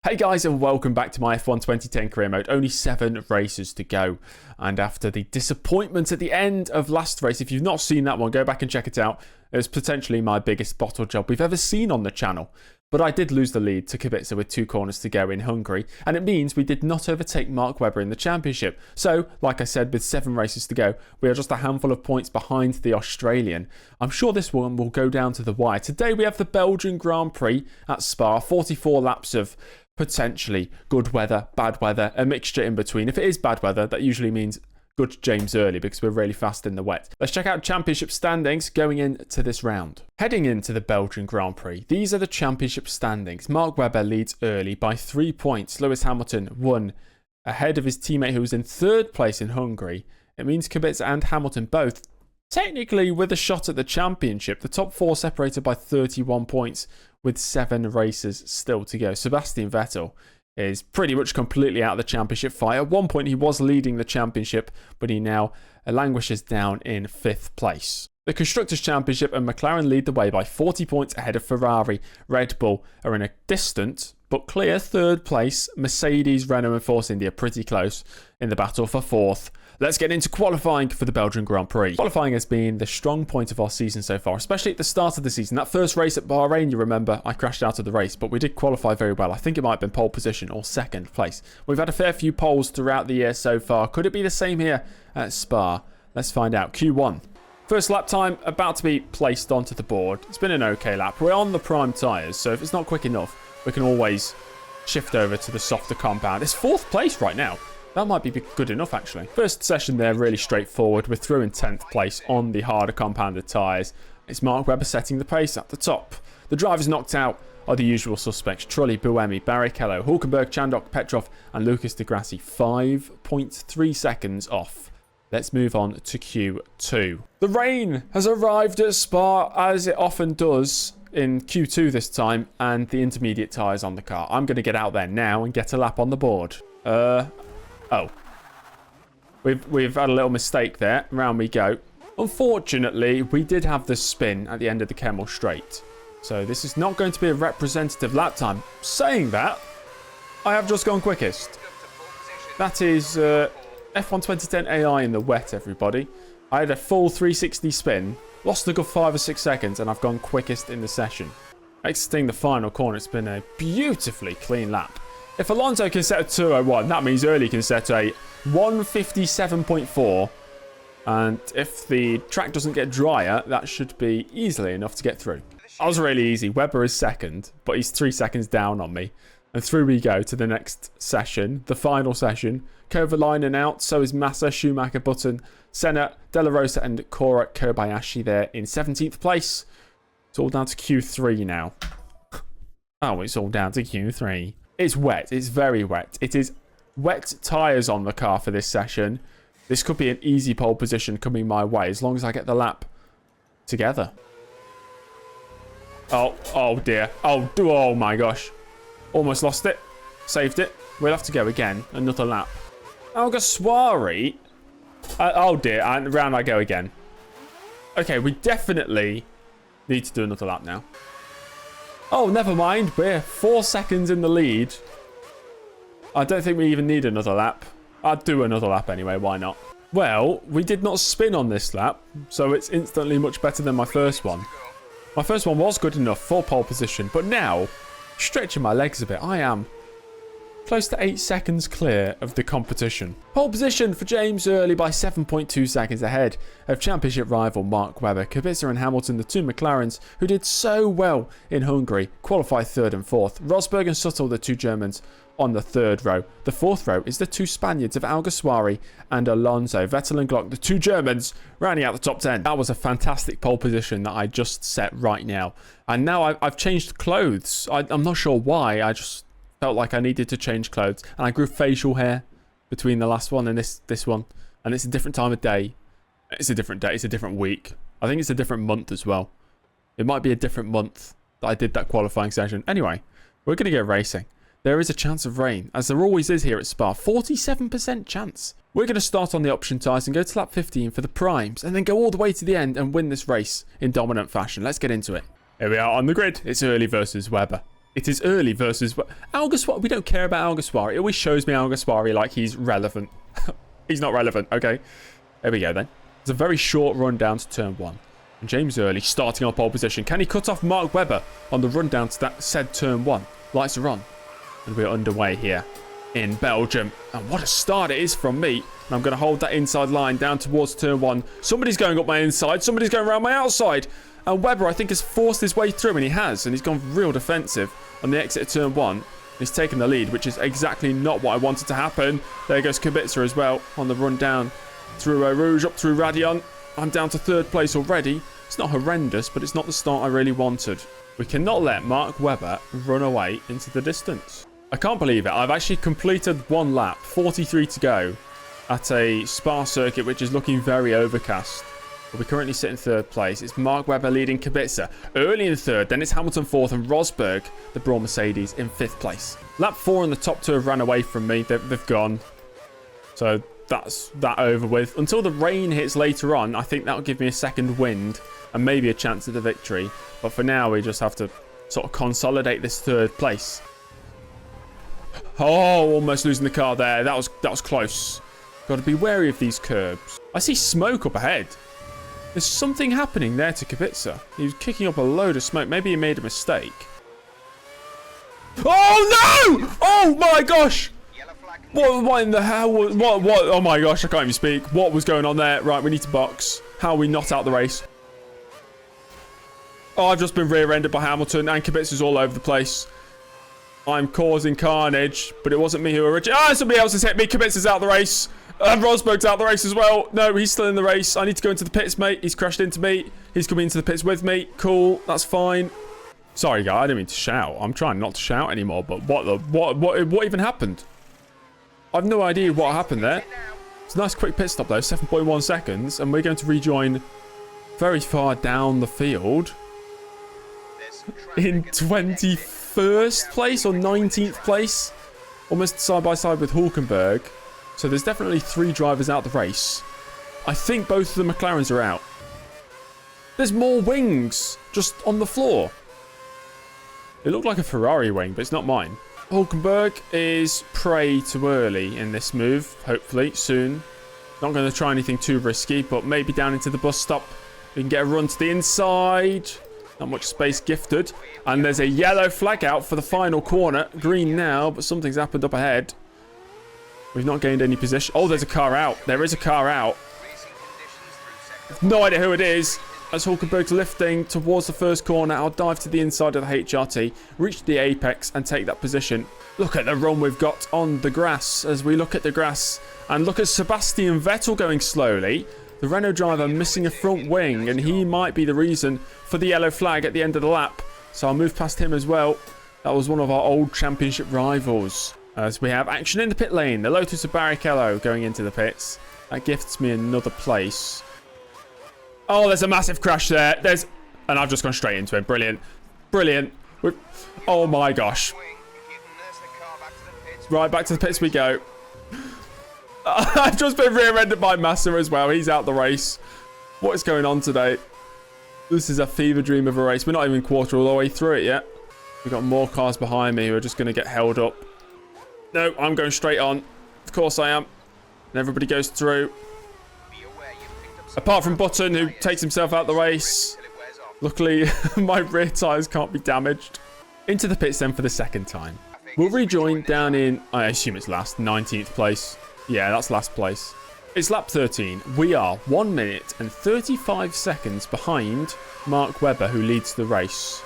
Hey guys, and welcome back to my F1 2010 career mode. Only 7 races to go. And after the disappointment at the end of last race, if you've not seen that one, go back and check it out. It was potentially my biggest bottle job we've ever seen on the channel. But I did lose the lead to Kubica with 2 corners to go in Hungary. And it means we did not overtake Mark Webber in the championship. So, like I said, with 7 races to go, we are just a handful of points behind the Australian. I'm sure this one will go down to the wire. Today we have the Belgian Grand Prix at Spa. 44 laps of potentially good weather, bad weather, a mixture in between. If it is bad weather, that usually means good James early because we're really fast in the wet. Let's check out championship standings going into this round. Heading into the Belgian Grand Prix, these are the championship standings. Mark Webber leads early by 3 points. Lewis Hamilton won ahead of his teammate who was in 3rd place in Hungary. It means Kubica and Hamilton both technically with a shot at the championship. The top 4 separated by 31 points with 7 races still to go. Sebastian Vettel is pretty much completely out of the championship fight. At one point he was leading the championship, but he now languishes down in 5th place. The Constructors' Championship and McLaren lead the way by 40 points ahead of Ferrari. Red Bull are in a distant but clear 3rd place. Mercedes, Renault and Force India pretty close in the battle for 4th. Let's get into qualifying for the Belgian Grand Prix. Qualifying has been the strong point of our season so far, especially at the start of the season. That first race at Bahrain, you remember, I crashed out of the race, but we did qualify very well. I think it might have been pole position or 2nd place. We've had a fair few poles throughout the year so far. Could it be the same here at Spa? Let's find out. Q1. First lap time about to be placed onto the board. It's been an okay lap. We're on the prime tyres, so if it's not quick enough, we can always shift over to the softer compound. It's 4th place right now. That might be good enough, actually. First session there, really straightforward. We're through in 10th place on the harder compounded tyres. It's Mark Webber setting the pace at the top. The drivers knocked out are the usual suspects. Trulli, Buemi, Barrichello, Hulkenberg, Chandok, Petrov and Lucas Di Grassi. 5.3 seconds off. Let's move on to Q2. The rain has arrived at Spa, as it often does in Q2 this time, and the intermediate tyres on the car. I'm going to get out there now and get a lap on the board. Oh. We've had a little mistake there. Round we go. Unfortunately, we did have the spin at the end of the Kemmel Straight. So this is not going to be a representative lap time. Saying that, I have just gone quickest. That is F1 2010 AI in the wet, everybody. I had a full 360 spin, lost a good 5 or 6 seconds, and I've gone quickest in the session. Exiting the final corner, it's been a beautifully clean lap. If Alonso can set a 2:01, that means Early can set a 1:57.4. And if the track doesn't get drier, that should be easily enough to get through. That was really easy. Webber is 2nd, but he's 3 seconds down on me. And through we go to the next session, the final session. Kovalainen out, so is Massa, Schumacher, Button, Senna, De La Rosa and Cora Kobayashi there in 17th place. It's all down to Q3 now. Oh, it's all down to Q3. It's wet. It's very wet. It is wet tyres on the car for this session. This could be an easy pole position coming my way as long as I get the lap together. Oh dear. Oh my gosh. Almost lost it. Saved it. We'll have to go again. Another lap. Alguersuari. Oh dear. And round I go again. Okay, we definitely need to do another lap now. Oh, never mind. We're 4 seconds in the lead. I don't think we even need another lap. I'd do another lap anyway. Why not? Well, we did not spin on this lap, so it's instantly much better than my first one. My first one was good enough for pole position, but now, stretching my legs a bit, I am close to 8 seconds clear of the competition. Pole position for James Early by 7.2 seconds ahead of championship rival Mark Webber. Kubica and Hamilton, the 2 McLarens who did so well in Hungary, qualify 3rd and 4th. Rosberg and Suttel, the 2 Germans, on the 3rd row. The 4th row is the 2 Spaniards of Alguersuari and Alonso. Vettel and Glock, the 2 Germans, rounding out the top 10. That was a fantastic pole position that I just set right now. And now I've changed clothes. I'm not sure why. I just felt like I needed to change clothes, and I grew facial hair between the last one and this one, and it's a different time of day. It's a different day. It's a different week. I think it's a different month as well. It might be a different month that I did that qualifying session. Anyway, we're going to go racing. There is a chance of rain, as there always is here at Spa. 47% chance. We're going to start on the option tyres and go to lap 15 for the primes, and then go all the way to the end and win this race in dominant fashion. Let's get into it. Here we are on the grid. It's Early versus Webber. It is early versus Alguersuari. We don't care about Alguersuari. It always shows me Alguersuari like he's relevant. He's not relevant. Okay. There we go then. It's a very short run down to turn 1. And James Early starting on pole position. Can he cut off Mark Webber on the run down to that said turn 1? Lights are on. And we're underway here in Belgium. And what a start it is from me. And I'm going to hold that inside line down towards turn 1. Somebody's going up my inside. Somebody's going around my outside. And Webber, I think, has forced his way through. And he has. And he's gone real defensive on the exit of turn 1. He's taken the lead, which is exactly not what I wanted to happen. There goes Kubica as well on the run down through Eau Rouge, up through Radion. I'm down to 3rd place already. It's not horrendous, but it's not the start I really wanted. We cannot let Mark Webber run away into the distance. I can't believe it. I've actually completed 1 lap, 43 to go, at a Spa circuit, which is looking very overcast. But we currently sit in 3rd place. It's Mark Webber leading Kubica early in 3rd. Then it's Hamilton 4th and Rosberg, the Braun Mercedes, in 5th place. Lap 4 and the top 2 have ran away from me. They've gone. So that's that over with. Until the rain hits later on, I think that'll give me a second wind and maybe a chance at the victory. But for now, we just have to sort of consolidate this 3rd place. Oh, almost losing the car there. That was close. Got to be wary of these curbs. I see smoke up ahead. There's something happening there to Kubica. He was kicking up a load of smoke. Maybe he made a mistake. Oh, no! Oh, my gosh! What in the hell? What? Oh, my gosh, I can't even speak. What was going on there? Right, we need to box. How are we not out the race? Oh, I've just been rear-ended by Hamilton, and Kubica's all over the place. I'm causing carnage, but it wasn't me who originally... Ah, somebody else has hit me. Kubica's out the race. And Rosberg's out the race as well. No, he's still in the race. I need to go into the pits, mate. He's crashed into me. He's coming into the pits with me. Cool. That's fine. Sorry, guy. I didn't mean to shout. I'm trying not to shout anymore, but what even happened? I've no idea what happened there. It's a nice quick pit stop, though. 7.1 seconds. And we're going to rejoin very far down the field. In 21st place or 19th place. Almost side by side with Hulkenberg. So there's definitely 3 drivers out the race. I think both of the McLarens are out. There's more wings just on the floor. It looked like a Ferrari wing, but it's not mine. Hulkenberg is prey too early in this move. Hopefully, soon. Not going to try anything too risky, but maybe down into the bus stop. We can get a run to the inside. Not much space gifted. And there's a yellow flag out for the final corner. Green now, but something's happened up ahead. We've not gained any position. Oh, there's a car out. There is a car out. No idea who it is. As Hulkenberg's lifting towards the first corner, I'll dive to the inside of the HRT, reach the apex and take that position. Look at the run we've got on the grass. As we look at the grass and look at Sebastian Vettel going slowly. The Renault driver missing a front wing, and he might be the reason for the yellow flag at the end of the lap. So I'll move past him as well. That was one of our old championship rivals. As we have action in the pit lane. The Lotus of Barrichello going into the pits. That gifts me another place. Oh, there's a massive crash there. And I've just gone straight into it. Brilliant. Brilliant. Oh my gosh. Right, back to the pits we go. I've just been rear-ended by Massa as well. He's out the race. What is going on today? This is a fever dream of a race. We're not even quarter all the way through it yet. We've got more cars behind me who are just going to get held up. No, I'm going straight on. Of course I am. And everybody goes through. Apart from Button, who takes himself out the race. Luckily, my rear tyres can't be damaged. Into the pits then for the second time. We'll rejoin down in, I assume it's last, 19th place. Yeah, that's last place. It's lap 13. We are 1 minute and 35 seconds behind Mark Webber, who leads the race.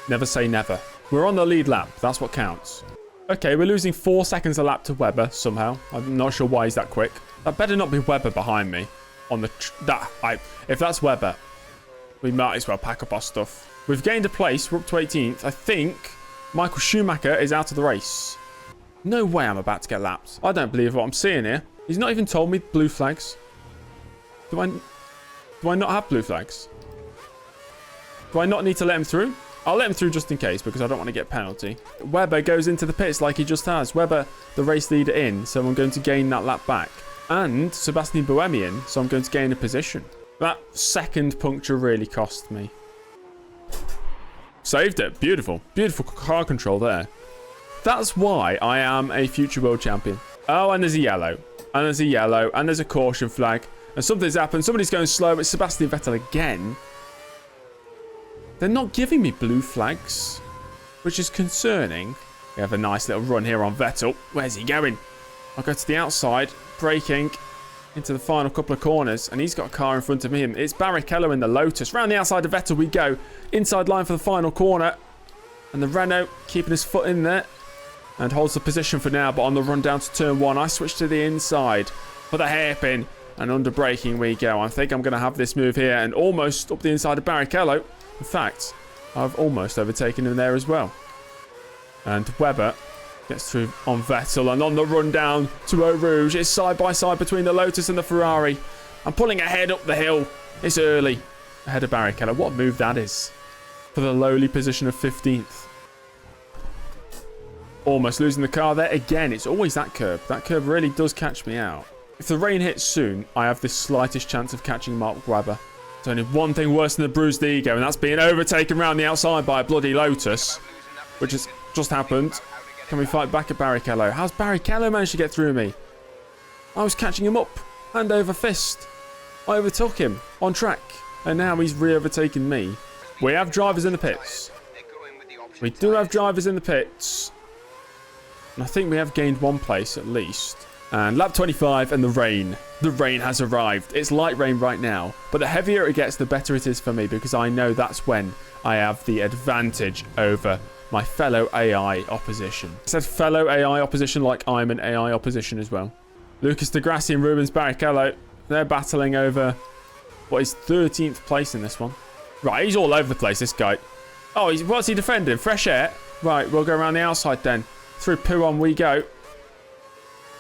Never say never. We're on the lead lap. That's what counts. Okay, we're losing 4 seconds a lap to Webber somehow. I'm not sure why he's that quick. That better not be Webber behind me. On the if that's Webber, we might as well pack up our stuff. We've gained a place. We're up to 18th. I think Michael Schumacher is out of the race. No way I'm about to get lapped. I don't believe what I'm seeing here. He's not even told me blue flags. Do I not have blue flags? Do I not need to let him through? I'll let him through just in case because I don't want to get a penalty. Webber goes into the pits like he just has. Webber, the race leader in, so I'm going to gain that lap back. And Sebastian Bohemian, so I'm going to gain a position. That second puncture really cost me. Saved it. Beautiful. Beautiful car control there. That's why I am a future world champion. Oh, and there's a yellow. And there's a yellow. And there's a caution flag. And something's happened. Somebody's going slow. It's Sebastian Vettel again. They're not giving me blue flags, which is concerning. We have a nice little run here on Vettel. Where's he going? I'll go to the outside, braking into the final couple of corners, and he's got a car in front of him. It's Barrichello in the Lotus. Round the outside of Vettel we go. Inside line for the final corner. And the Renault keeping his foot in there and holds the position for now, but on the run down to turn 1, I switch to the inside for the hairpin, and under braking we go. I think I'm going to have this move here and almost up the inside of Barrichello. In fact, I've almost overtaken him there as well. And Webber gets through on Vettel, and on the run down to Eau Rouge. It's side by side between the Lotus and the Ferrari. I'm pulling ahead up the hill. It's early. Ahead of Barrichello. What a move that is. For the lowly position of 15th. Almost losing the car there. Again, it's always that curb. That curb really does catch me out. If the rain hits soon, I have the slightest chance of catching Mark Webber. There's only one thing worse than the bruised ego, and that's being overtaken around the outside by a bloody Lotus, which has just happened. Can we fight back at Barrichello? How's Barrichello managed to get through me? I was catching him up, hand over fist. I overtook him on track, and now he's re-overtaken me. We have drivers in the pits. We do have drivers in the pits. And I think we have gained 1 place at least. And lap 25 and the rain. The rain has arrived. It's light rain right now, but the heavier it gets, the better it is for me, because I know that's when I have the advantage over my fellow AI opposition. I said fellow AI opposition like I'm an AI opposition as well. Lucas Di Grassi and Rubens Barrichello, they're battling over what is 13th place in this one. Right, he's all over the place, this guy. Oh, what's he defending? Fresh air? Right, we'll go around the outside then. Through Pouhon we go.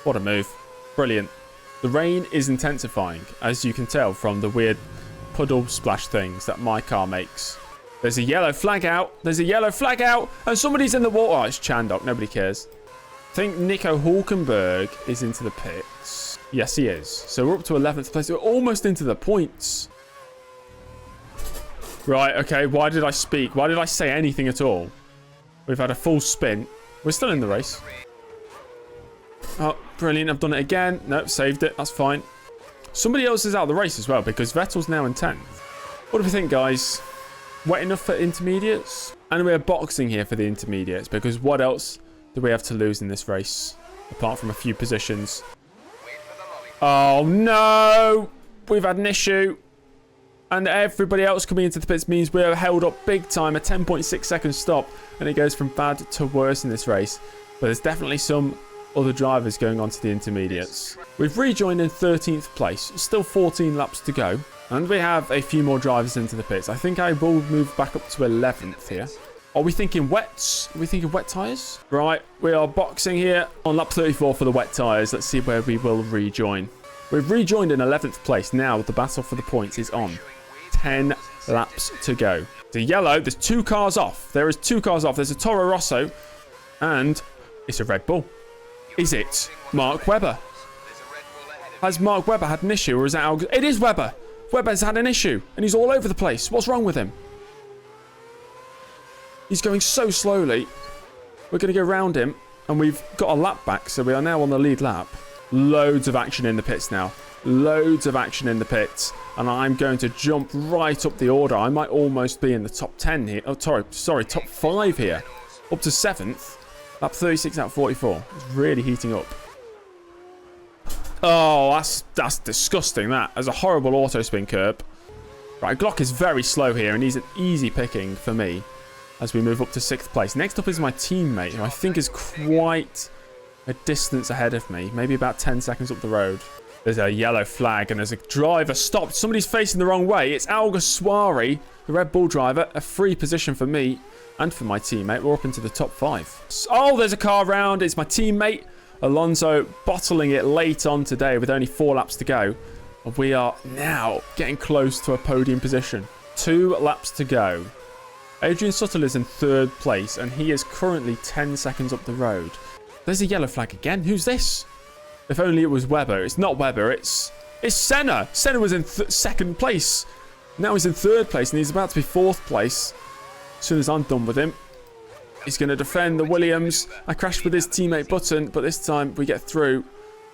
What a move. Brilliant. The rain is intensifying, as you can tell from the weird puddle splash things that my car makes. There's a yellow flag out. There's a yellow flag out. And somebody's in the water. Oh, it's Chandok. Nobody cares. I think Nico Hulkenberg is into the pits. Yes, he is. So we're up to 11th place. We're almost into the points. Right, okay. Why did I speak? Why did I say anything at all? We've had a full spin. We're still in the race. Oh, brilliant. I've done it again. Nope, saved it. That's fine. Somebody else is out of the race as well, because Vettel's now in 10th. What do we think, guys? Wet enough for intermediates? And we're boxing here for the intermediates, because what else do we have to lose in this race? Apart from a few positions. Oh, no! We've had an issue. And everybody else coming into the pits means we're held up big time. A 10.6 second stop. And it goes from bad to worse in this race. But there's definitely some other drivers going on to the intermediates. We've rejoined in 13th place. Still 14 laps to go. And we have a few more drivers into the pits. I think I will move back up to 11th here. Are we thinking wets? Are we thinking wet tyres? Right, we are boxing here on lap 34 for the wet tyres. Let's see where we will rejoin. We've rejoined in 11th place. Now the battle for the points is on. 10 laps to go. The yellow, there's 2 cars off. There is 2 cars off. There's a Toro Rosso and it's a Red Bull. Is it Mark Webber? Has Mark Webber had an issue, or is that It is Webber. Webber's had an issue and he's all over the place. What's wrong with him? He's going so slowly. We're going to go round him and we've got a lap back, so we are now on the lead lap. Loads of action in the pits now. Loads of action in the pits. And I'm going to jump right up the order. I might almost be in the top 10 here. Oh, sorry, top 5 here. Up to 7th. Lap 36 out of 44. It's really heating up. Oh, that's disgusting, that. There's a horrible auto spin curb. Right, Glock is very slow here, and he's an easy picking for me as we move up to 6th place. Next up is my teammate, who I think is quite a distance ahead of me. Maybe about 10 seconds up the road. There's a yellow flag, and there's a driver stopped. Somebody's facing the wrong way. It's Alguersuari, the Red Bull driver. A free position for me and for my teammate. We're up into the top 5. Oh, there's a car round. It's my teammate, Alonso, bottling it late on today with only 4 laps to go. And we are now getting close to a podium position. 2 laps to go. Adrian Suttle is in 3rd place, and he is currently 10 seconds up the road. There's a yellow flag again. Who's this? If only it was Webber. It's not Webber. It's Senna. Senna was in 2nd place. Now he's in 3rd place, and he's about to be 4th place. soon as I'm done with him, he's going to defend the Williams. I crashed with his teammate Button, but this time we get through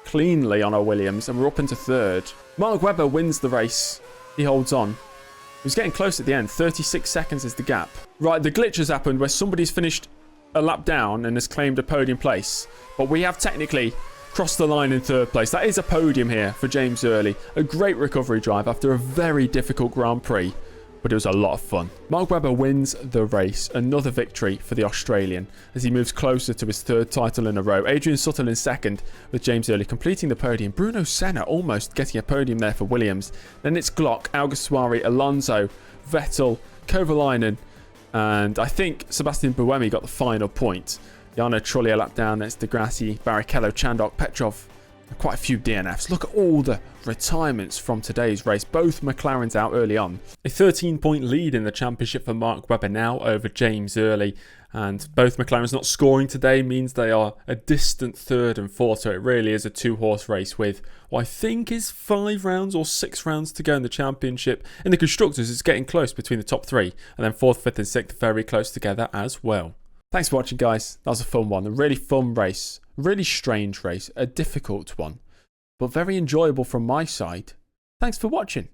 cleanly on our Williams, and we're up into third. Mark Webber wins the race. He holds on. He was getting close at the end. 36 seconds is the gap. Right, the glitch has happened where somebody's finished a lap down and has claimed a podium place. But we have technically crossed the line in third place. That is a podium here for James Early. A great recovery drive after a very difficult Grand Prix, but it was a lot of fun. Mark Webber wins the race. Another victory for the Australian as he moves closer to his third title in a row. Adrian Sutton in second, with James Early completing the podium. Bruno Senna almost getting a podium there for Williams. Then it's Glock, Alguersuari, Alonso, Vettel, Kovalainen, and I think Sebastian Buemi got the final point. Jarno Trulli a lap down. That's Degrassi, Barrichello, Chandok, Petrov. Quite a few DNFs. Look at all the retirements from today's race. Both McLarens out early on. A 13-point lead in the championship for Mark Webber now over James Early. And both McLarens not scoring today means they are a distant third and fourth. So it really is a two-horse race with what I think is 5 rounds or 6 rounds to go in the championship. In the Constructors, it's getting close between the top 3. And then 4th, 5th and 6th very close together as well. Thanks for watching, guys. That was a fun one. A really fun race. A really strange race. A difficult one. But very enjoyable from my side. Thanks for watching.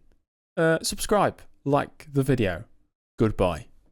Subscribe. Like the video. Goodbye.